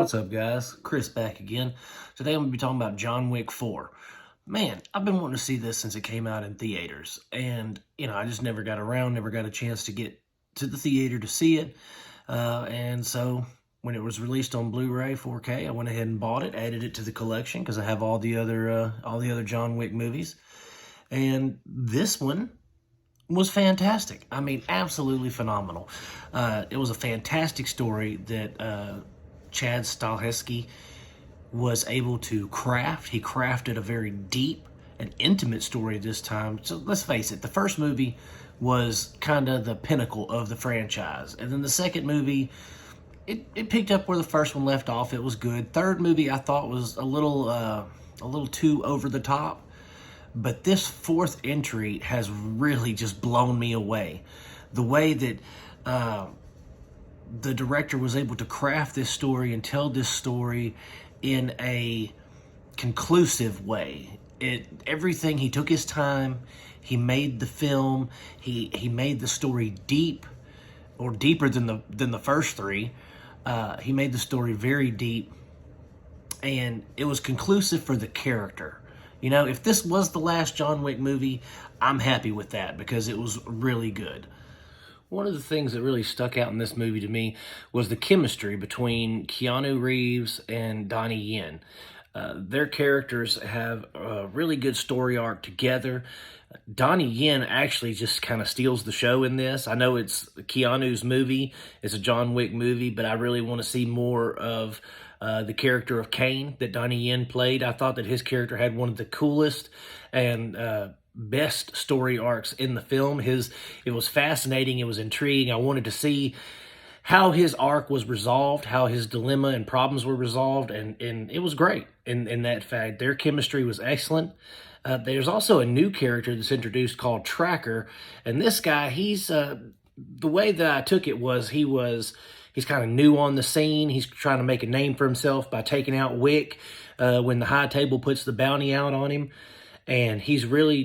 What's up, guys? Chris back again. Today I'm going to be talking about John Wick 4. Man, I've been wanting to see this since it came out in theaters. And, I just never got a chance to get to the theater to see it. And so when it was released on Blu-ray 4K, I went ahead and bought it, added it to the collection because I have all the other John Wick movies. And this one was fantastic. I mean, absolutely phenomenal. It was a fantastic story that Chad Stahelski was able to craft. He crafted a very deep and intimate story this time. So let's face it, the first movie was kind of the pinnacle of the franchise. And then the second movie, it picked up where the first one left off. It was good. Third movie I thought was a little too over the top. But this fourth entry has really just blown me away. The way that the director was able to craft this story and tell this story in a conclusive way. Everything, he took his time, he made the film, he made the story deep, or deeper than the first three. He made the story very deep, and it was conclusive for the character. If this was the last John Wick movie, I'm happy with that because it was really good. One of the things that really stuck out in this movie to me was the chemistry between Keanu Reeves and Donnie Yen. Their characters have a really good story arc together. Donnie Yen actually just kind of steals the show in this. I know it's Keanu's movie, it's a John Wick movie, but I really want to see more of the character of Kane that Donnie Yen played. I thought that his character had one of the coolest and best story arcs in the film. It was fascinating, it was intriguing. I wanted to see how his arc was resolved, how his dilemma and problems were resolved, and it was great in that fact. Their chemistry was excellent. There's also a new character that's introduced called Tracker, and this guy, the way that I took it was he's kind of new on the scene. He's trying to make a name for himself by taking out Wick when the High Table puts the bounty out on him. And he's really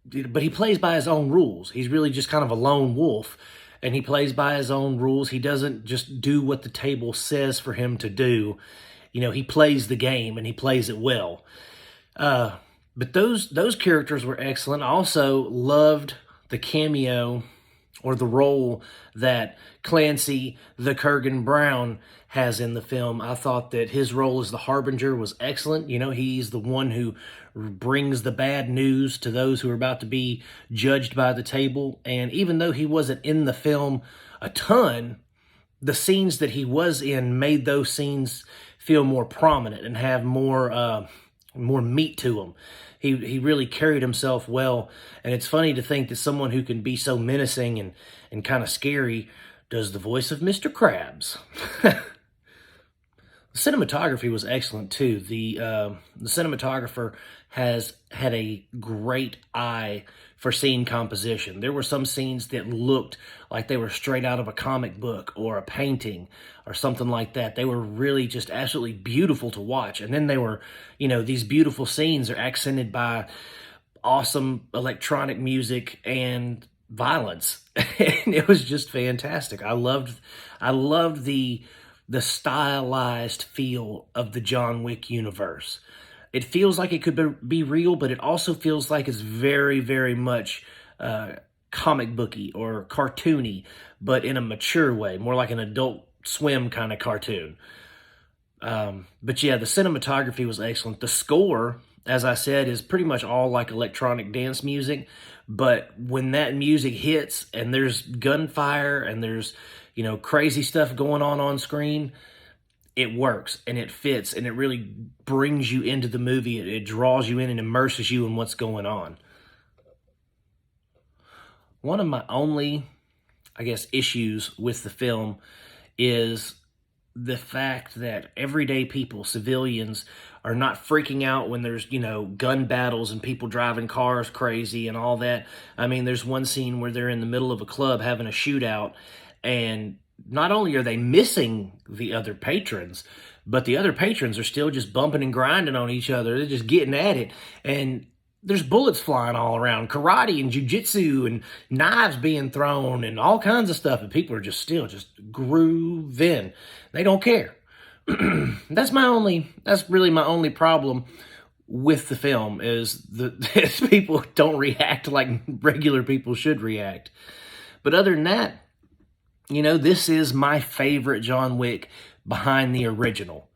but he plays by his own rules. He's really just kind of a lone wolf, and he plays by his own rules. He doesn't just do what the table says for him to do. He plays the game, and he plays it well. But those characters were excellent. I also loved the cameo or the role that Clancy the Kurgan Brown has in the film. I thought that his role as the Harbinger was excellent. He's the one who brings the bad news to those who are about to be judged by the table. And even though he wasn't in the film a ton, the scenes that he was in made those scenes feel more prominent and have more meat to them. He really carried himself well, and it's funny to think that someone who can be so menacing and kind of scary does the voice of Mr. Krabs. The cinematography was excellent too. The cinematographer has had a great eye for scene composition. There were some scenes that looked like they were straight out of a comic book or a painting or something like that. They were really just absolutely beautiful to watch. And then they were, these beautiful scenes are accented by awesome electronic music and violence. And it was just fantastic. I loved the stylized feel of the John Wick universe. It feels like it could be real, but it also feels like it's very, very much comic booky or cartoony, but in a mature way, more like an Adult Swim kind of cartoon. But yeah, the cinematography was excellent. The score, as I said, is pretty much all like electronic dance music, but when that music hits and there's gunfire and there's, crazy stuff going on screen, it works and it fits and it really brings you into the movie. It draws you in and immerses you in what's going on. One of my only, issues with the film is the fact that everyday people, civilians, are not freaking out when there's, gun battles and people driving cars crazy and all that. I mean, there's one scene where they're in the middle of a club having a shootout, and not only are they missing the other patrons, but the other patrons are still just bumping and grinding on each other. They're just getting at it. And there's bullets flying all around, karate and jiu-jitsu and knives being thrown and all kinds of stuff. And people are just still just grooving. They don't care. That's really my only problem with the film is that people don't react like regular people should react. But other than that, this is my favorite John Wick behind the original.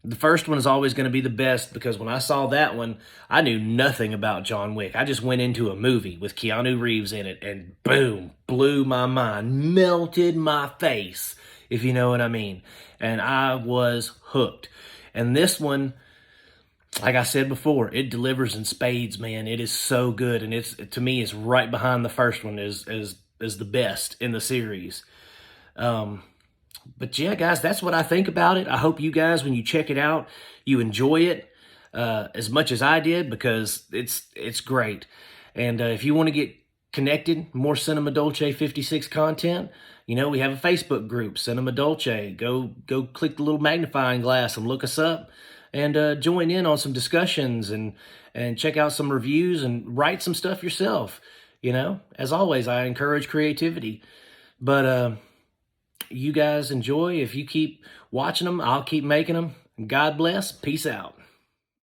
The first one is always going to be the best because when I saw that one, I knew nothing about John Wick. I just went into a movie with Keanu Reeves in it and boom, blew my mind, melted my face, if you know what I mean. And I was hooked. And this one, like I said before, it delivers in spades, man. It is so good. And to me, it's right behind the first one as the best in the series. But yeah, guys, that's what I think about it. I hope you guys, when you check it out, you enjoy it as much as I did because it's great. And if you want to get connected, more Cinema Dolce 56 content, we have a Facebook group, Cinema Dolce. Go click the little magnifying glass and look us up and join in on some discussions and check out some reviews and write some stuff yourself. As always, I encourage creativity. But you guys enjoy. If you keep watching them, I'll keep making them. God bless. Peace out.